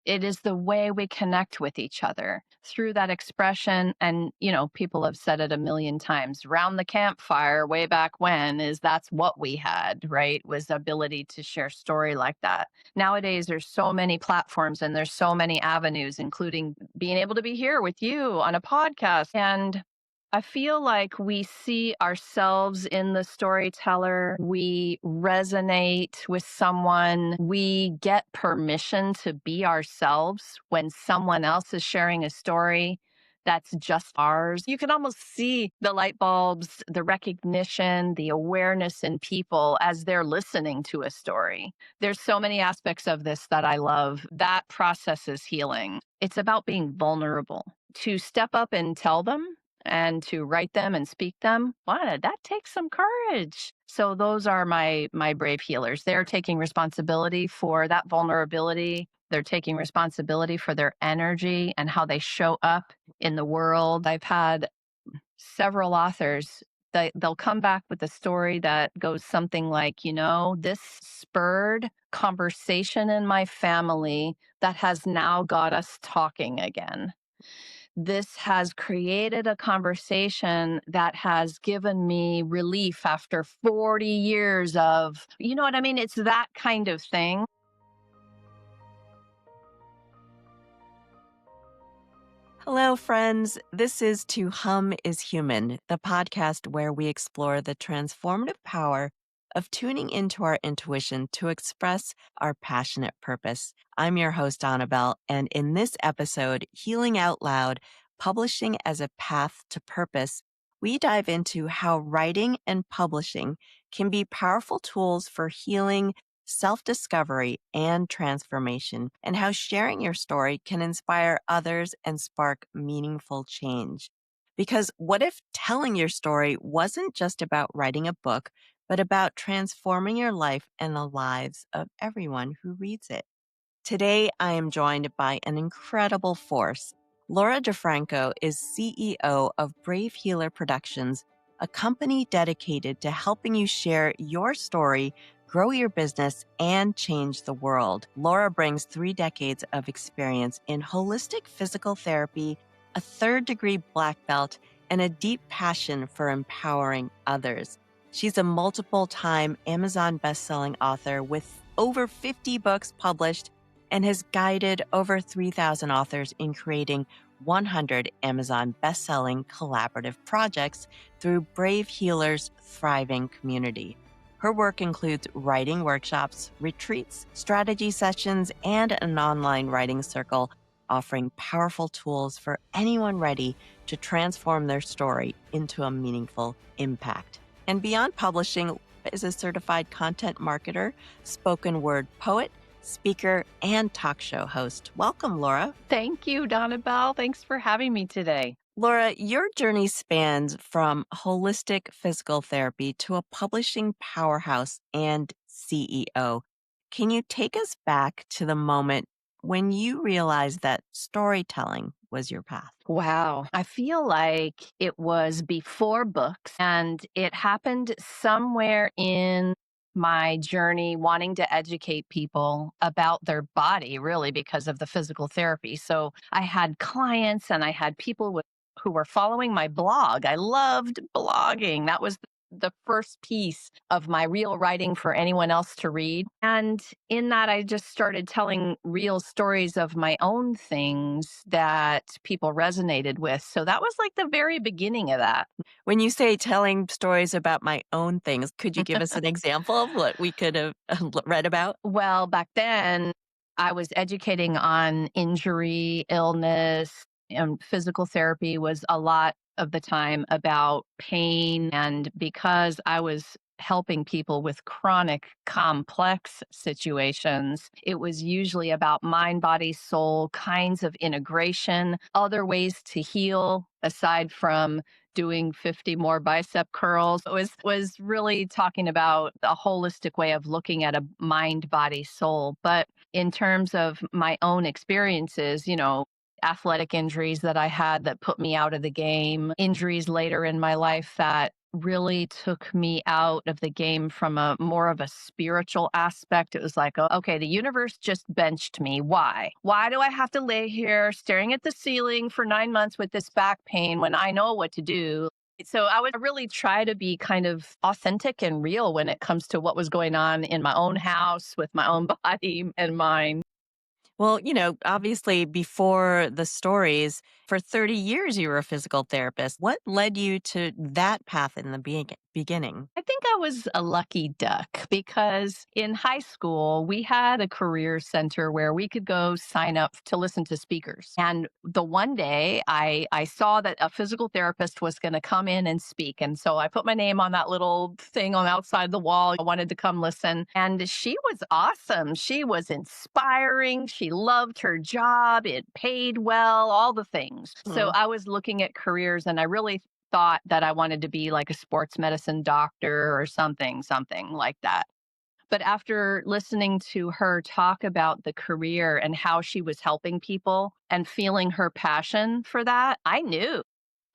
It is the way we connect with each other through that expression. And, people have said it a million times. Round the campfire way back when that's what we had, right? Was the ability to share story like that. Nowadays, there's so many platforms and there's so many avenues, including being able to be here with you on a podcast. And I feel like we see ourselves in the storyteller. We resonate with someone. We get permission to be ourselves when someone else is sharing a story that's just ours. You can almost see the light bulbs, the recognition, the awareness in people as they're listening to a story. There's so many aspects of this that I love. That process is healing. It's about being vulnerable. To step up and tell them and to write them and speak them, wow, that takes some courage. So those are my brave healers. They're taking responsibility for that vulnerability. They're taking responsibility for their energy and how they show up in the world. I've had several authors that they'll come back with a story that goes something like, this spurred conversation in my family that has now got us talking again. This has created a conversation that has given me relief after 40 years of, you know what I mean? It's that kind of thing. Hello, friends. This is To Hum is Human, the podcast where we explore the transformative power of tuning into our intuition to express our passionate purpose. I'm your host, Donnabelle, and in this episode, Healing Out Loud, Publishing as a Path to Purpose, we dive into how writing and publishing can be powerful tools for healing, self-discovery, and transformation, and how sharing your story can inspire others and spark meaningful change. Because what if telling your story wasn't just about writing a book, but about transforming your life and the lives of everyone who reads it? Today, I am joined by an incredible force. Laura DeFranco is CEO of Brave Healer Productions, a company dedicated to helping you share your story, grow your business, and change the world. Laura brings 3 decades of experience in holistic physical therapy, a 3rd-degree black belt, and a deep passion for empowering others. She's a multiple-time Amazon best-selling author with over 50 books published and has guided over 3,000 authors in creating 100 Amazon best-selling collaborative projects through Brave Healer's thriving community. Her work includes writing workshops, retreats, strategy sessions, and an online writing circle, offering powerful tools for anyone ready to transform their story into a meaningful impact. And beyond publishing, Laura is a certified content marketer, spoken word poet, speaker, and talk show host. Welcome, Laura. Thank you, Donnabelle. Thanks for having me today. Laura, your journey spans from holistic physical therapy to a publishing powerhouse and CEO. Can you take us back to the moment when you realized that storytelling was your path? Wow. I feel like it was before books, and it happened somewhere in my journey wanting to educate people about their body, really, because of the physical therapy. So I had clients and I had people who were following my blog. I loved blogging. That was the first piece of my real writing for anyone else to read. And in that, I just started telling real stories of my own things that people resonated with. So that was like the very beginning of that. When you say telling stories about my own things, could you give us an example of what we could have read about? Well, back then, I was educating on injury, illness, and physical therapy was a lot of the time about pain. And because I was helping people with chronic, complex situations, it was usually about mind, body, soul, kinds of integration, other ways to heal aside from doing 50 more bicep curls. It was really talking about a holistic way of looking at a mind, body, soul. But in terms of my own experiences, athletic injuries that I had that put me out of the game, injuries later in my life that really took me out of the game from a more of a spiritual aspect. It was like, oh, okay, the universe just benched me. Why? Why do I have to lay here staring at the ceiling for 9 months with this back pain when I know what to do? So I would really try to be kind of authentic and real when it comes to what was going on in my own house with my own body and mind. Well, obviously before the stories, for 30 years you were a physical therapist. What led you to that path in the beginning? I think I was a lucky duck because in high school, we had a career center where we could go sign up to listen to speakers. And the one day I saw that a physical therapist was going to come in and speak. And so I put my name on that little thing on the outside the wall. I wanted to come listen. And she was awesome. She was inspiring. She loved her job. It paid well, all the things. So Mm. I was looking at careers and I really thought that I wanted to be like a sports medicine doctor or something like that. But after listening to her talk about the career and how she was helping people and feeling her passion for that, I knew.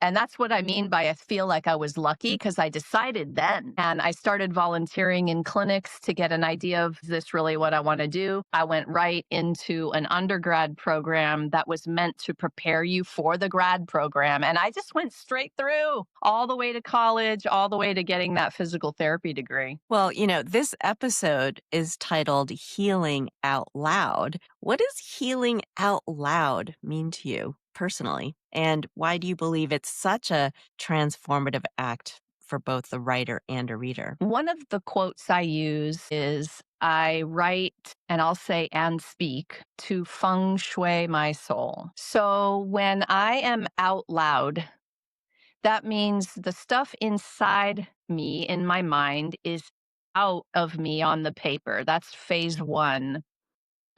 And that's what I mean by I feel like I was lucky because I decided then. And I started volunteering in clinics to get an idea of is this really what I want to do. I went right into an undergrad program that was meant to prepare you for the grad program. And I just went straight through all the way to college, all the way to getting that physical therapy degree. Well, this episode is titled Healing Out Loud. What does healing out loud mean to you personally? And why do you believe it's such a transformative act for both the writer and a reader? One of the quotes I use is I write and I'll say and speak to feng shui my soul. So when I am out loud, that means the stuff inside me in my mind is out of me on the paper. That's phase one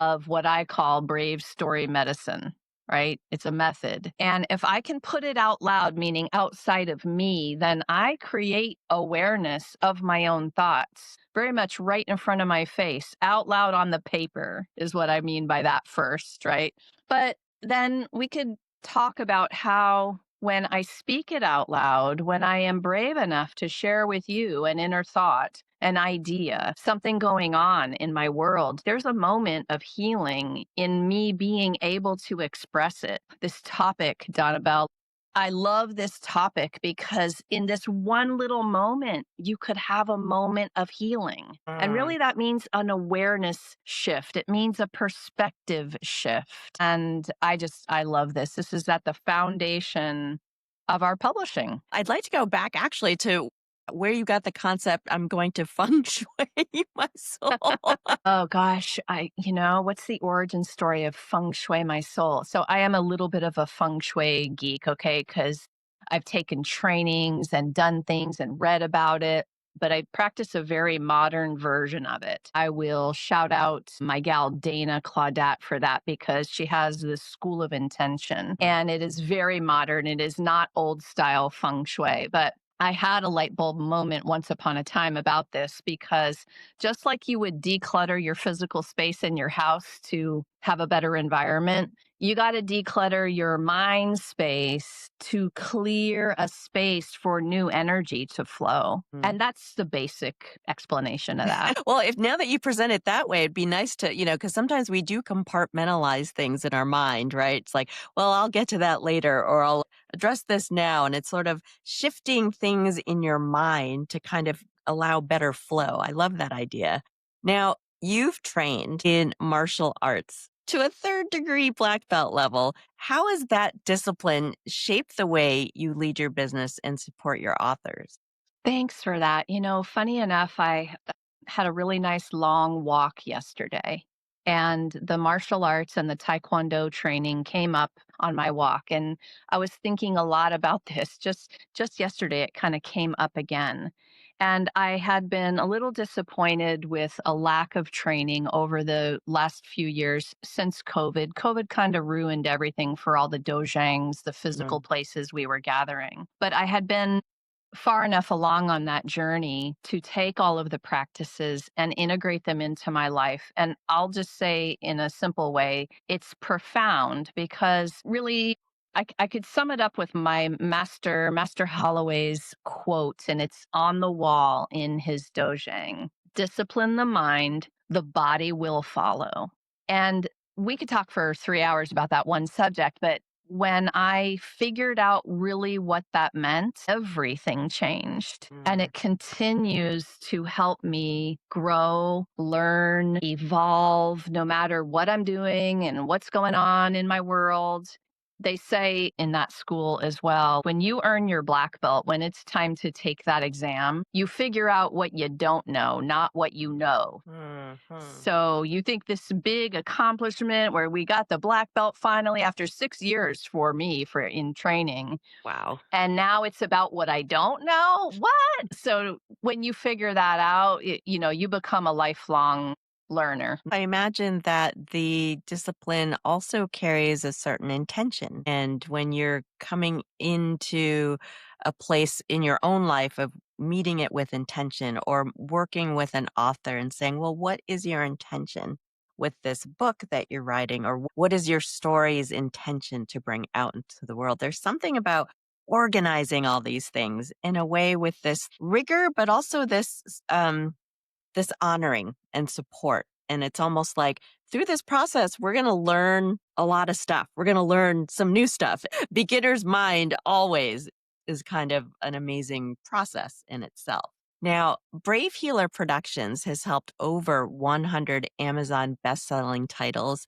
of what I call brave story medicine, right? It's a method. And if I can put it out loud, meaning outside of me, then I create awareness of my own thoughts very much right in front of my face, out loud on the paper, is what I mean by that first, right? But then we could talk about how when I speak it out loud, when I am brave enough to share with you an inner thought, an idea, something going on in my world, there's a moment of healing in me being able to express it. This topic, Donnabelle, I love this topic because in this one little moment, you could have a moment of healing. And Mm. really, that means an awareness shift. It means a perspective shift. And I love this. This is at the foundation of our publishing. I'd like to go back actually to where you got the concept I'm going to feng shui my soul. Oh gosh, what's the origin story of feng shui my soul? So I am a little bit of a feng shui geek, okay, because I've taken trainings and done things and read about it, but I practice a very modern version of it. I will shout out my gal Dana Claudette for that because she has this school of intention and it is very modern. It is not old style feng shui, but I had a light bulb moment once upon a time about this because just like you would declutter your physical space in your house to have a better environment, you got to declutter your mind space to clear a space for new energy to flow. Mm. And that's the basic explanation of that. Well, if now that you present it that way, it'd be nice to, because sometimes we do compartmentalize things in our mind, right? It's like, well, I'll get to that later, or I'll address this now. And it's sort of shifting things in your mind to kind of allow better flow. I love that idea. Now, you've trained in martial arts to a third degree black belt level. How has that discipline shaped the way you lead your business and support your authors? Thanks for that. Funny enough, I had a really nice long walk yesterday, and the martial arts and the taekwondo training came up on my walk, and I was thinking a lot about this just yesterday. It kind of came up again. And I had been a little disappointed with a lack of training over the last few years since COVID. COVID kind of ruined everything for all the dojangs, the physical Mm. places we were gathering. But I had been far enough along on that journey to take all of the practices and integrate them into my life. And I'll just say in a simple way, it's profound because really I could sum it up with my Master Holloway's quote, and it's on the wall in his dojang. Discipline the mind, the body will follow. And we could talk for 3 hours about that one subject, but when I figured out really what that meant, everything changed. And Mm. it continues to help me grow, learn, evolve, no matter what I'm doing and what's going on in my world. They say in that school as well, when you earn your black belt, when it's time to take that exam, you figure out what you don't know, not what you know. Mhm. So you think this big accomplishment where we got the black belt finally after 6 years for me for in training. Wow. And now it's about what I don't know. What? So when you figure that out, you become a lifelong learner. I imagine that the discipline also carries a certain intention. And when you're coming into a place in your own life of meeting it with intention or working with an author and saying, well, what is your intention with this book that you're writing? Or what is your story's intention to bring out into the world? There's something about organizing all these things in a way with this rigor, but also this honoring and support. And it's almost like through this process, we're going to learn a lot of stuff. We're going to learn some new stuff. Beginner's mind always is kind of an amazing process in itself. Now, Brave Healer Productions has helped over 100 Amazon best-selling titles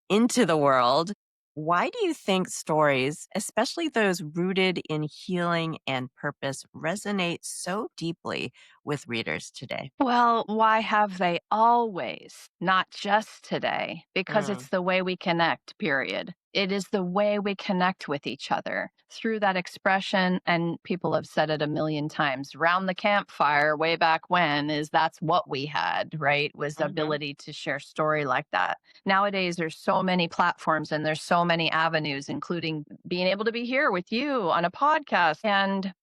into the world. Why do you think stories, especially those rooted in healing and purpose, resonate so deeply with readers today? Well, why have they always, not just today? Because Mm. it's the way we connect, period. It is the way we connect with each other through that expression. And people have said it a million times round the campfire, way back when, is that's what we had, right? Was the Mhm. ability to share story like that. Nowadays, there's so many platforms and there's so many avenues, including being able to be here with you on a podcast. And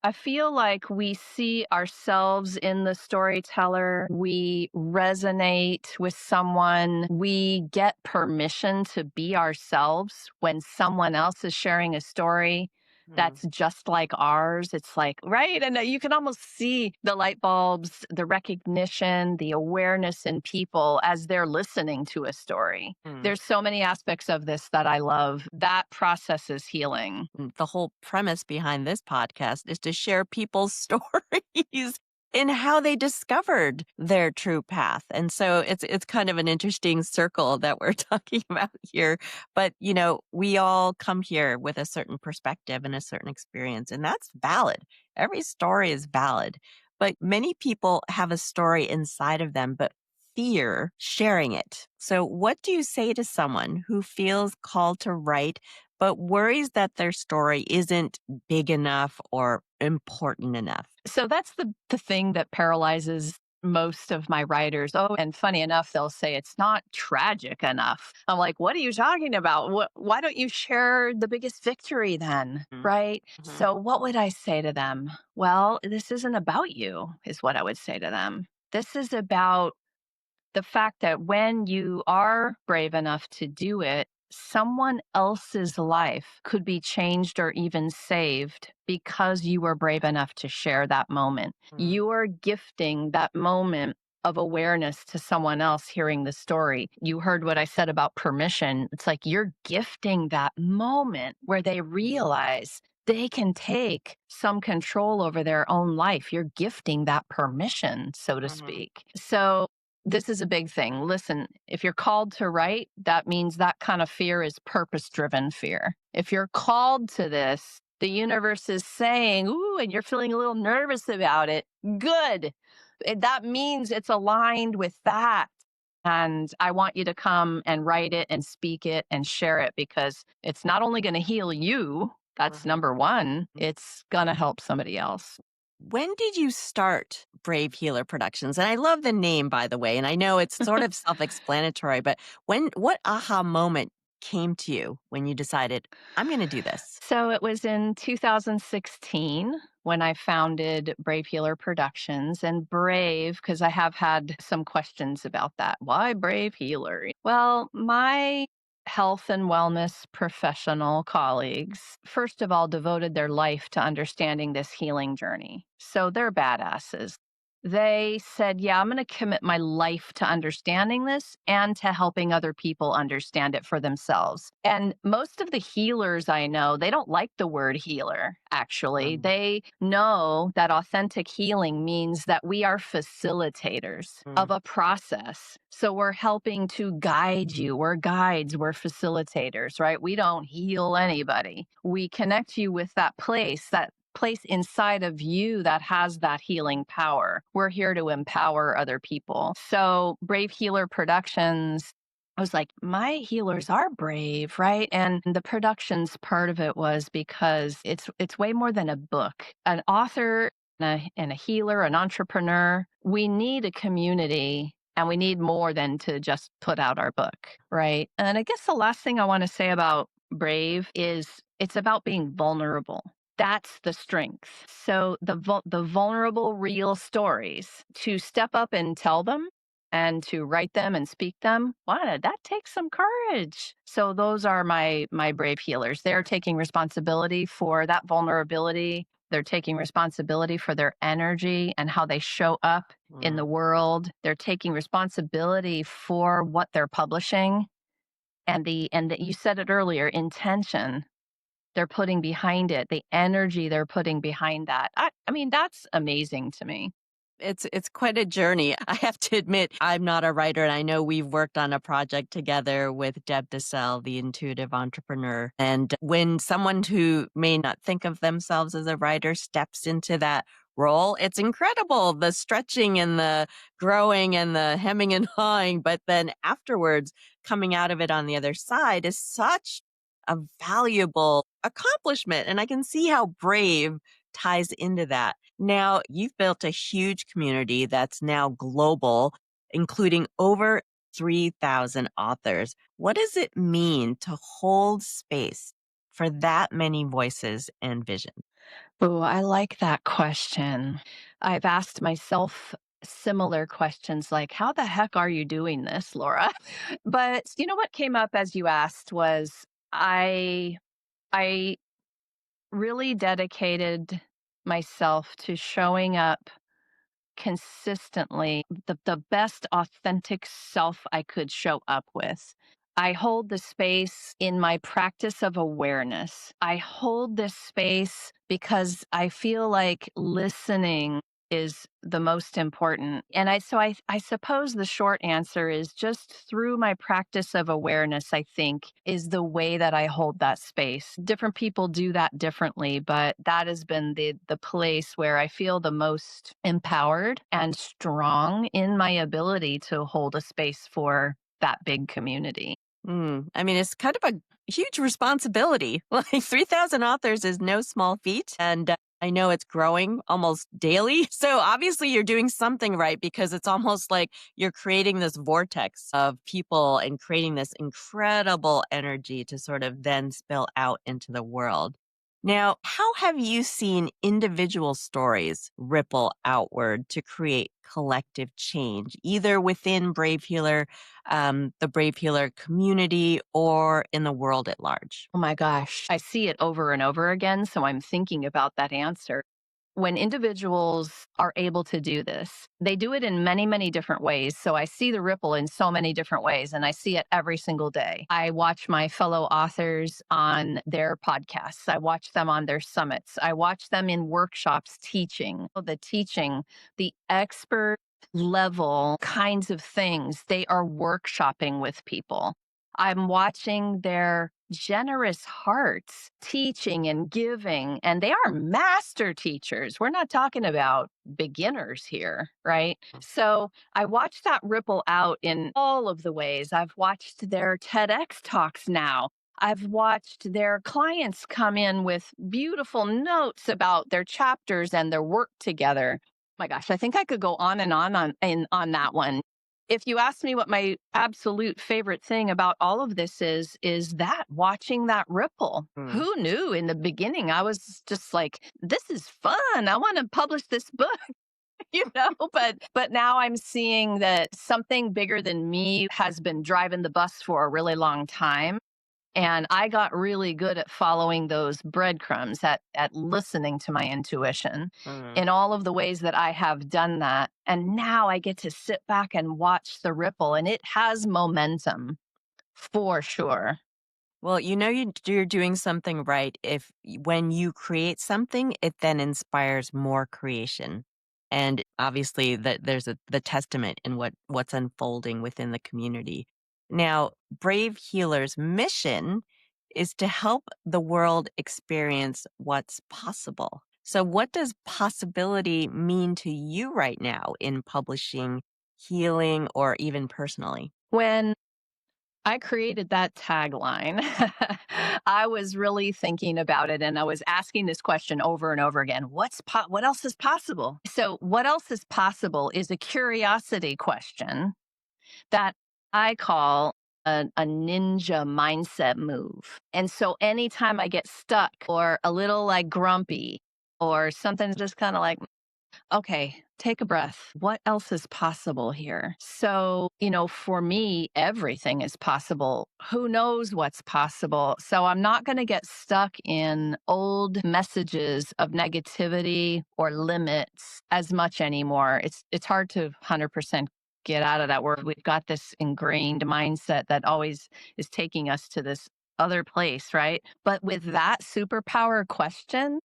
I feel like we see ourselves in the storyteller. We resonate with someone. We get permission to be ourselves when someone else is sharing a story Mm. that's just like ours. It's like, right? And you can almost see the light bulbs, the recognition, the awareness in people as they're listening to a story. Mm. There's so many aspects of this that I love. That process is healing. The whole premise behind this podcast is to share people's stories and how they discovered their true path. And so it's kind of an interesting circle that we're talking about here. But we all come here with a certain perspective and a certain experience, and that's valid. Every story is valid. But many people have a story inside of them, but fear sharing it. So what do you say to someone who feels called to write but worries that their story isn't big enough or important enough? So that's the thing that paralyzes most of my writers. Oh, and funny enough, they'll say it's not tragic enough. I'm like, what are you talking about? Why don't you share the biggest victory then? Mm. Right. Mhm. So, what would I say to them? Well, this isn't about you, is what I would say to them. This is about the fact that when you are brave enough to do it, someone else's life could be changed or even saved because you were brave enough to share that moment. Mm. You are gifting that moment of awareness to someone else hearing the story. You heard what I said about permission. It's like you're gifting that moment where they realize they can take some control over their own life. You're gifting that permission, so to Mhm. speak. So this is a big thing. Listen, if you're called to write, that means that kind of fear is purpose driven fear. If you're called to this, the universe is saying, ooh, and you're feeling a little nervous about it. Good. That means it's aligned with that. And I want you to come and write it and speak it and share it because it's not only going to heal you, that's Mhm. number one, it's going to help somebody else. When did you start Brave Healer Productions? And I love the name, by the way. And I know it's sort of self explanatory, but what aha moment came to you when you decided, I'm going to do this? So it was in 2016 when I founded Brave Healer Productions, and Brave, because I have had some questions about that. Why Brave Healer? Well, my health and wellness professional colleagues, first of all, devoted their life to understanding this healing journey. So they're badasses. They said, yeah, I'm going to commit my life to understanding this and to helping other people understand it for themselves. And most of the healers I know, they don't like the word healer, actually. Mm, They know that authentic healing means that we are facilitators mm, of a process. So we're helping to guide you. We're guides, we're facilitators, right? We don't heal anybody. We connect you with that place inside of you that has that healing power. We're here to empower other people. So, Brave Healer Productions, I was like, my healers are brave, right? And the productions part of it was because it's way more than a book. An author and a healer, an entrepreneur, we need a community and we need more than to just put out our book, right? And I guess the last thing I want to say about Brave is it's about being vulnerable. That's the strength. So the vulnerable real stories, to step up and tell them and to write them and speak them, wow, that takes some courage. So those are my brave healers. They're taking responsibility for that vulnerability. They're taking responsibility for their energy and how they show up in mm. the world. They're taking responsibility for what they're publishing and you said it earlier, intention they're putting behind it, the energy they're putting behind that. I mean, that's amazing to me. It's quite a journey. I have to admit, I'm not a writer, and I know we've worked on a project together with Deb DeSalle, the intuitive entrepreneur. And when someone who may not think of themselves as a writer steps into that role, it's incredible. The stretching and the growing and the hemming and hawing. But then afterwards, coming out of it on the other side is such a valuable accomplishment. And I can see how brave ties into that. Now, you've built a huge community that's now global, including over 3,000 authors. What does it mean to hold space for that many voices and visions? Oh, I like that question. I've asked myself similar questions like, how the heck are you doing this, Laura? But you know what came up as you asked was I really dedicated myself to showing up consistently the best authentic self I could show up with. I hold the space in my practice of awareness. I hold this space because I feel like listening is the most important. And I suppose the short answer is just through my practice of awareness, I think, is the way that I hold that space. Different people do that differently, but that has been the place where I feel the most empowered and strong in my ability to hold a space for that big community. I mean, it's kind of a huge responsibility. Like 3,000 authors is no small feat. And I know it's growing almost daily. So obviously you're doing something right because it's almost like you're creating this vortex of people and creating this incredible energy to sort of then spill out into the world. Now, how have you seen individual stories ripple outward to create collective change, either within Brave Healer, the Brave Healer community, or in the world at large? Oh my gosh, I see it over and over again. So I'm thinking about that answer. When individuals are able to do this, they do it in many, many different ways. So I see the ripple in so many different ways, and I see it every single day. I watch my fellow authors on their podcasts, I watch them on their summits, I watch them in workshops teaching, the expert level kinds of things they are workshopping with people. I'm watching their generous hearts teaching and giving, and they are master teachers. We're not talking about beginners here, right? So I watched that ripple out in all of the ways. I've watched their TEDx talks now. I've watched their clients come in with beautiful notes about their chapters and their work together. My gosh, I think I could go on and on that one. If you ask me what my absolute favorite thing about all of this is that watching that ripple. Mm. Who knew in the beginning? I was just like, this is fun. I want to publish this book. but now I'm seeing that something bigger than me has been driving the bus for a really long time. And I got really good at following those breadcrumbs, at listening to my intuition Mm. in all of the ways that I have done that. And now I get to sit back and watch the ripple, and it has momentum for sure. Well, you're doing something right if when you create something, it then inspires more creation. And obviously that there's the testament in what's unfolding within the community. Now, Brave Healer's mission is to help the world experience what's possible. So what does possibility mean to you right now in publishing, healing, or even personally? When I created that tagline, I was really thinking about it, and I was asking this question over and over again. What else is possible? So what else is possible is a curiosity question that I call a ninja mindset move. And so anytime I get stuck or a little like grumpy or something's just kind of like, okay, take a breath. What else is possible here? So, for me, everything is possible. Who knows what's possible? So, I'm not going to get stuck in old messages of negativity or limits as much anymore. It's hard to 100% get out of that word. We've got this ingrained mindset that always is taking us to this other place, right? But with that superpower question,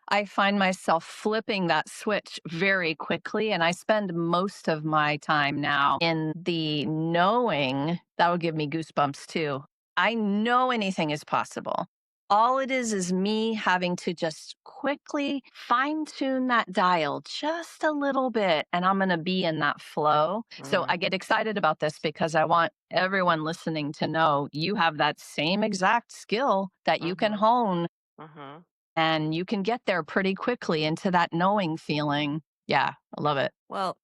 I find myself flipping that switch very quickly. And I spend most of my time now in the knowing that will give me goosebumps too. I know anything is possible. All it is me having to just quickly fine tune that dial just a little bit, and I'm going to be in that flow. So Mm. I get excited about this because I want everyone listening to know you have that same exact skill that you can Mhm. hone, Mhm. and you can get there pretty quickly into that knowing feeling. Yeah, I love it. Well,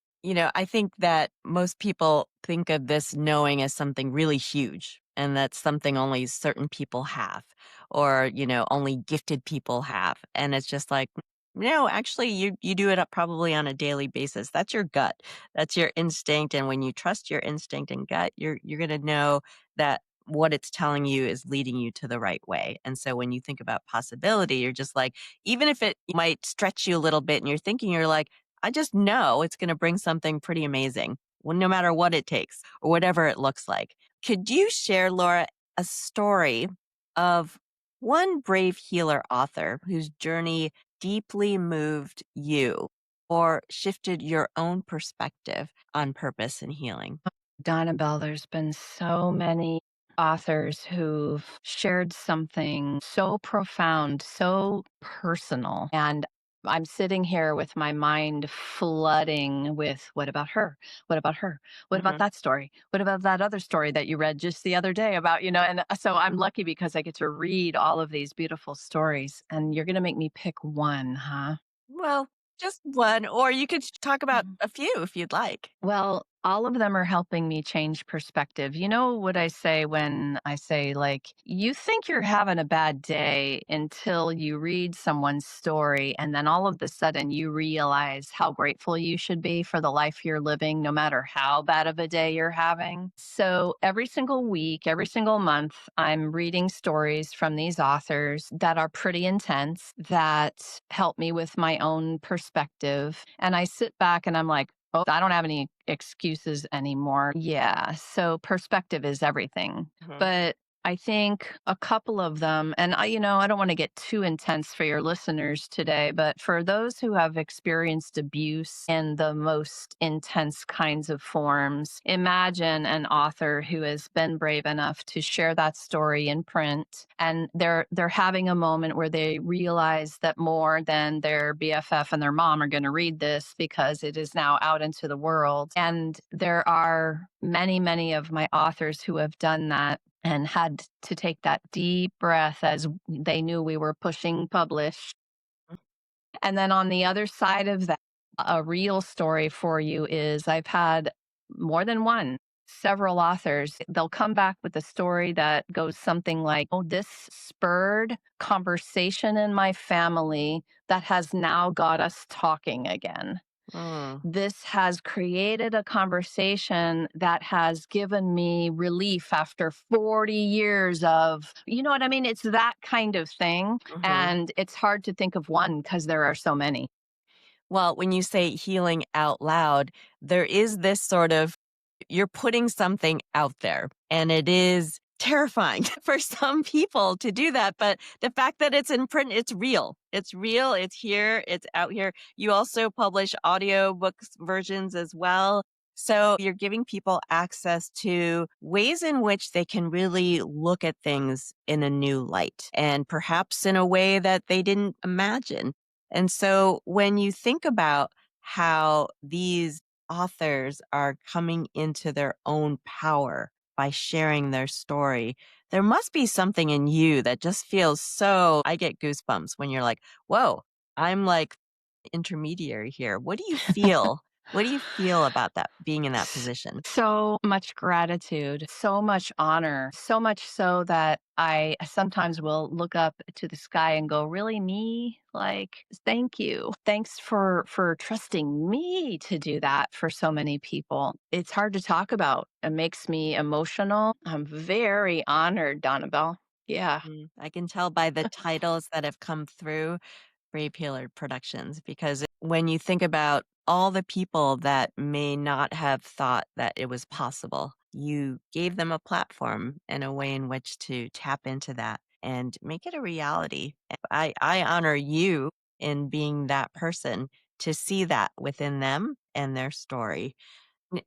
I think that most people think of this knowing as something really huge, and that's something only certain people have, or, only gifted people have. And it's just like, no, actually you do it up probably on a daily basis. That's your gut. That's your instinct. And when you trust your instinct and gut, you're gonna know that what it's telling you is leading you to the right way. And so when you think about possibility, you're just like, even if it might stretch you a little bit and you're thinking, you're like, I just know it's going to bring something pretty amazing, well, no matter what it takes or whatever it looks like. Could you share, Laura, a story of one brave healer author whose journey deeply moved you or shifted your own perspective on purpose and healing? Donnabelle, there's been so many authors who've shared something so profound, so personal. And I'm sitting here with my mind flooding with what about her? What about her? What about Hmm. that story? What about that other story that you read just the other day about, and so I'm lucky because I get to read all of these beautiful stories. And you're going to make me pick one, huh? Well, just one, or you could talk about a few if you'd like. Well, all of them are helping me change perspective. You know what I say when I say, like, you think you're having a bad day until you read someone's story, and then all of a sudden you realize how grateful you should be for the life you're living, no matter how bad of a day you're having. So every single week, every single month, I'm reading stories from these authors that are pretty intense, that help me with my own perspective. And I sit back and I'm like, oh, I don't have any excuses anymore. Yeah. So perspective is everything. Hmm. But I think a couple of them, and I don't want to get too intense for your listeners today, but for those who have experienced abuse in the most intense kinds of forms, imagine an author who has been brave enough to share that story in print, and they're having a moment where they realize that more than their BFF and their mom are going to read this because it is now out into the world. And there are many, many of my authors who have done that and had to take that deep breath as they knew we were pushing publish. And then on the other side of that, a real story for you is I've had more than one, several authors. They'll come back with a story that goes something like, oh, this spurred conversation in my family that has now got us talking again. Mm, This has created a conversation that has given me relief after 40 years of, you know what I mean? It's that kind of thing. mhm. And it's hard to think of one because there are so many. Well, when you say healing out loud, there is this sort of you're putting something out there, and it is terrifying for some people to do that. But the fact that it's in print, it's real. It's real. It's here. It's out here. You also publish audio books versions as well. So you're giving people access to ways in which they can really look at things in a new light and perhaps in a way that they didn't imagine. And so when you think about how these authors are coming into their own power by sharing their story, there must be something in you that just feels so. I get goosebumps when you're like, whoa, I'm like intermediary here. What do you feel? What do you feel about that being in that position? So much gratitude, so much honor, so much so that I sometimes will look up to the sky and go, "Really me? Like, thank you. Thanks for trusting me to do that for so many people." It's hard to talk about. It makes me emotional. I'm very honored, Donnabelle. Yeah. I can tell by the titles that have come through Brave Healer Productions because when you think about all the people that may not have thought that it was possible, you gave them a platform and a way in which to tap into that and make it a reality. I honor you in being that person to see that within them and their story. N-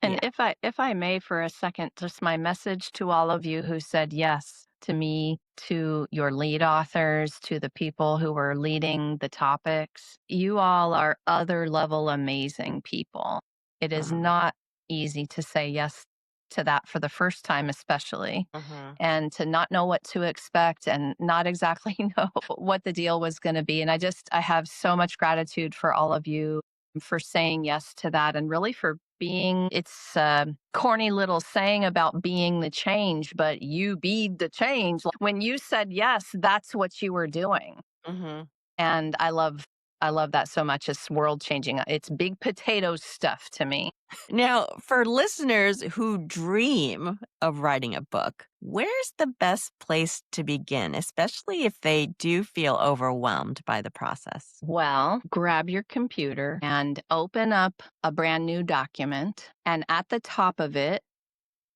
And Yeah. if I may for a second, just my message to all of you who said yes to me, to your lead authors, to the people who were leading the topics. You all are other level amazing people. It is Mhm. not easy to say yes to that for the first time, especially, Mhm. and to not know what to expect and not exactly know what the deal was going to be. And I have so much gratitude for all of you for saying yes to that and really for being it's a corny little saying about being the change, but you be the change. Like, when you said yes, that's what you were doing. Mhm. And I love that so much. It's world changing. It's big potato stuff to me. Now, for listeners who dream of writing a book, where's the best place to begin, especially if they do feel overwhelmed by the process? Well, grab your computer and open up a brand new document, and at the top of it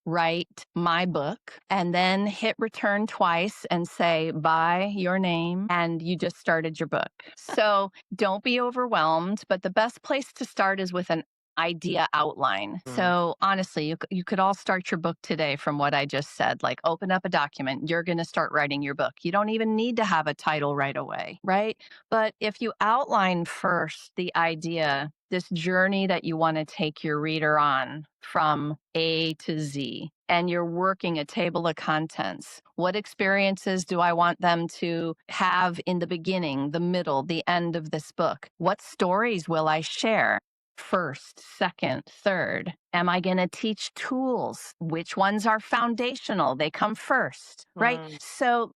write my book, and then hit return twice and say by your name, and you just started your book. So don't be overwhelmed, but the best place to start is with an idea outline. Mm, So honestly, you could all start your book today from what I just said. Like, open up a document, you're going to start writing your book. You don't even need to have a title right away, right? But if you outline first the idea, this journey that you want to take your reader on from A to Z, and you're working a table of contents. What experiences do I want them to have in the beginning, the middle, the end of this book? What stories will I share? First, second, third? Am I going to teach tools? Which ones are foundational? They come first, right? mm, So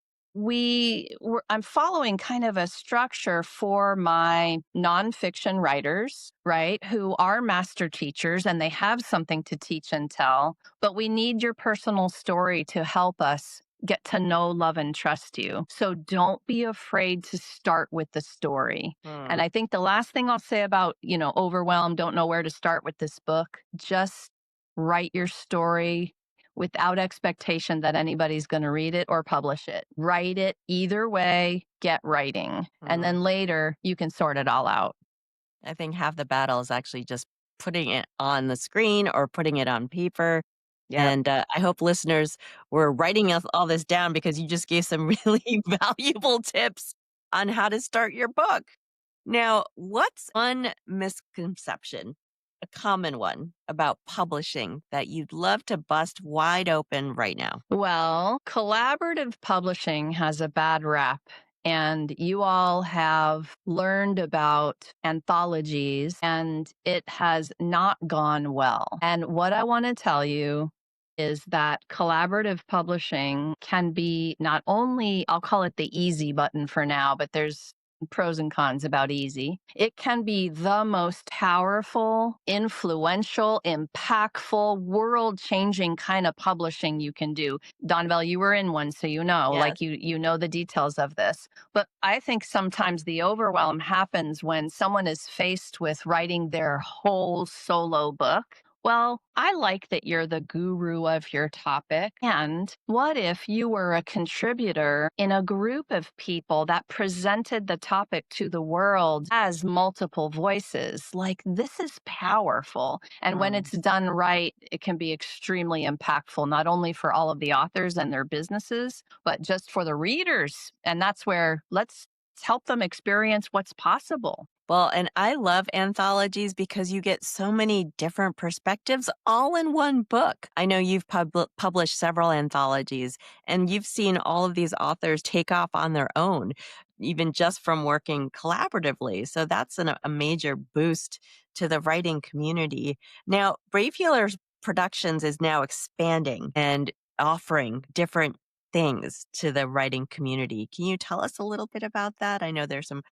I'm following kind of a structure for my nonfiction writers, right, who are master teachers and they have something to teach and tell, but we need your personal story to help us get to know, love, and trust you. So don't be afraid to start with the story. And mm. I think the last thing I'll say about, overwhelmed, don't know where to start with this book, just write your story without expectation that anybody's going to read it or publish it. Write it either way, get writing. And Mm. then later you can sort it all out. I think half the battle is actually just putting it on the screen or putting it on paper. Yep. And I hope listeners were writing all this down because you just gave some really valuable tips on how to start your book. Now, what's one misconception, a common one about publishing that you'd love to bust wide open right now? Well, collaborative publishing has a bad rap. And you all have learned about anthologies, and it has not gone well. And what I want to tell you is that collaborative publishing can be not only, I'll call it the easy button for now, but there's pros and cons about easy. It can be the most powerful, influential, impactful, world changing kind of publishing you can do. Donnabelle, you were in one, so you know, Yes. like you know the details of this. But I think sometimes the overwhelm happens when someone is faced with writing their whole solo book. Well, I like that you're the guru of your topic. And what if you were a contributor in a group of people that presented the topic to the world as multiple voices? Like, this is powerful. And when Mm. it's done right, it can be extremely impactful, not only for all of the authors and their businesses, but just for the readers. And that's where let's help them experience what's possible. Well, and I love anthologies because you get so many different perspectives all in one book. I know you've published several anthologies and you've seen all of these authors take off on their own, even just from working collaboratively. So that's a major boost to the writing community. Now, Brave Healers Productions is now expanding and offering different things to the writing community. Can you tell us a little bit about that? I know there's some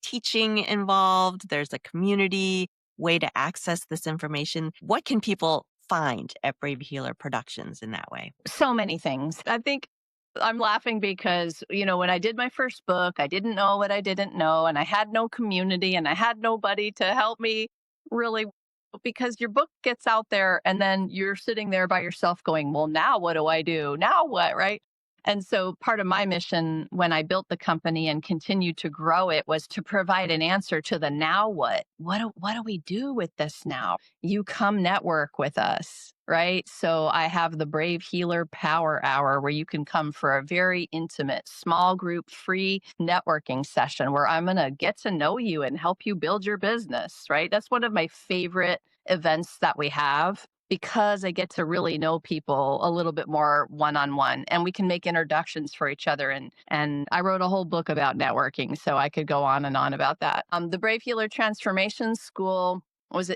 teaching involved, there's a community way to access this information. What can people find at Brave Healer Productions in that way? So many things. I think I'm laughing because, when I did my first book, I didn't know what I didn't know, and I had no community and I had nobody to help me really, because your book gets out there and then you're sitting there by yourself going, well, now what do I do? Now what? Right. And so part of my mission when I built the company and continued to grow it was to provide an answer to the now what? What do we do with this now? You come network with us, right? So I have the Brave Healer Power Hour where you can come for a very intimate, small group, free networking session where I'm going to get to know you and help you build your business, right? That's one of my favorite events that we have because I get to really know people a little bit more one on one and we can make introductions for each other. And I wrote a whole book about networking, so I could go on and on about that. The Brave Healer Transformation School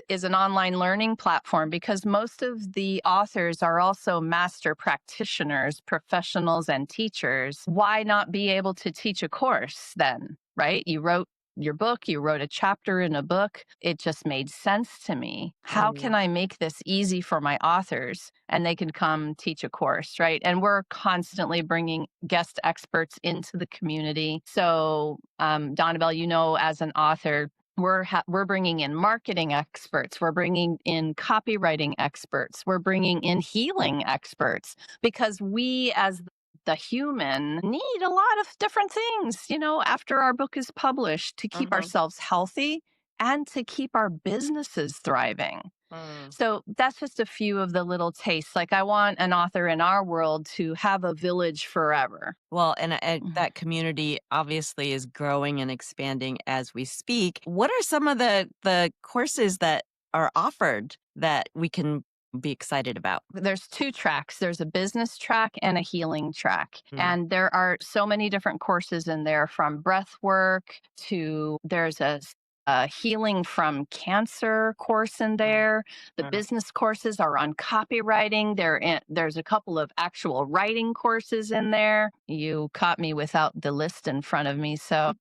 is an online learning platform because most of the authors are also master practitioners, professionals, and teachers. Why not be able to teach a course then, right? You wrote your book, you wrote a chapter in a book. It just made sense to me. How can Mm. I make this easy for my authors and they can come teach a course, right? And we're constantly bringing guest experts into the community. So, Donnabelle, as an author, we're bringing in marketing experts, we're bringing in copywriting experts, we're bringing in healing experts because we as the human need a lot of different things, after our book is published to keep Mhm. ourselves healthy and to keep our businesses thriving. Mm. So that's just a few of the little tastes. Like I want an author in our world to have a village forever. Well, and that community obviously is growing and expanding as we speak. What are some of the courses that are offered that we can be excited about? There's two tracks. There's a business track and a healing track. Mm. And there are so many different courses in there from breath work to there's a healing from cancer course in Mm. there. The Mm. business courses are on copywriting. There's a couple of actual writing courses in there. You caught me without the list in front of me. So,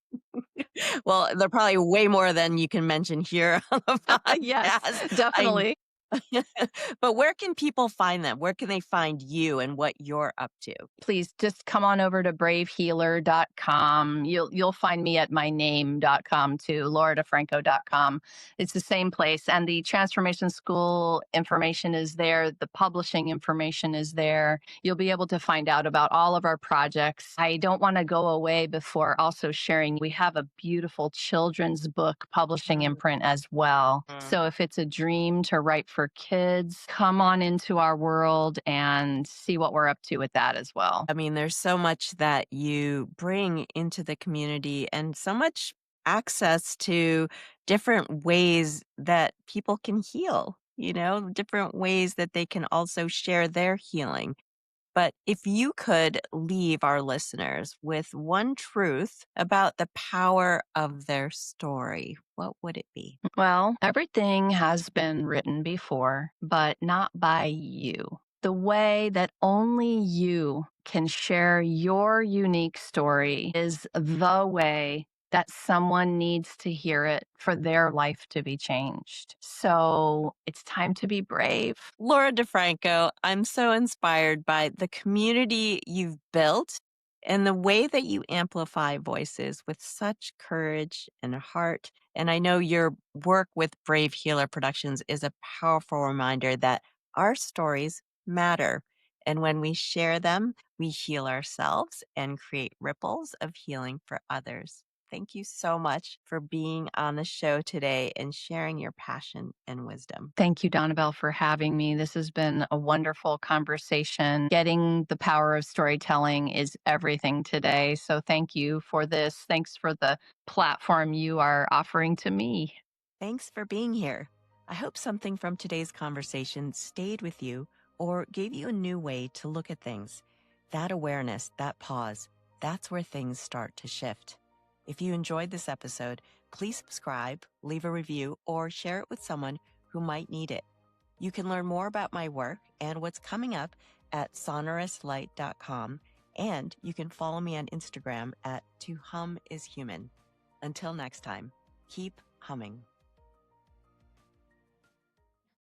Well, they're probably way more than you can mention here on the yes, podcast. I definitely. But where can people find them? Where can they find you and what you're up to? Please just come on over to bravehealer.com. You'll find me at myname.com too, lauradefranco.com. It's the same place. And the transformation school information is there. The publishing information is there. You'll be able to find out about all of our projects. I don't want to go away before also sharing we have a beautiful children's book publishing Mm. imprint as well. Mm. So if it's a dream to write for kids, come on into our world and see what we're up to with that as well. I mean, there's so much that you bring into the community and so much access to different ways that people can heal, different ways that they can also share their healing. But if you could leave our listeners with one truth about the power of their story, what would it be? Well, everything has been written before, but not by you. The way that only you can share your unique story is the way that someone needs to hear it for their life to be changed. So it's time to be brave. Laura DeFranco, I'm so inspired by the community you've built and the way that you amplify voices with such courage and heart. And I know your work with Brave Healer Productions is a powerful reminder that our stories matter. And when we share them, we heal ourselves and create ripples of healing for others. Thank you so much for being on the show today and sharing your passion and wisdom. Thank you, Donnabelle, for having me. This has been a wonderful conversation. Getting the power of storytelling is everything today. So thank you for this. Thanks for the platform you are offering to me. Thanks for being here. I hope something from today's conversation stayed with you or gave you a new way to look at things. That awareness, that pause, that's where things start to shift. If you enjoyed this episode, please subscribe, leave a review, or share it with someone who might need it. You can learn more about my work and what's coming up at sonorouslight.com, and you can follow me on Instagram at @tohumishuman. Until next time, keep humming.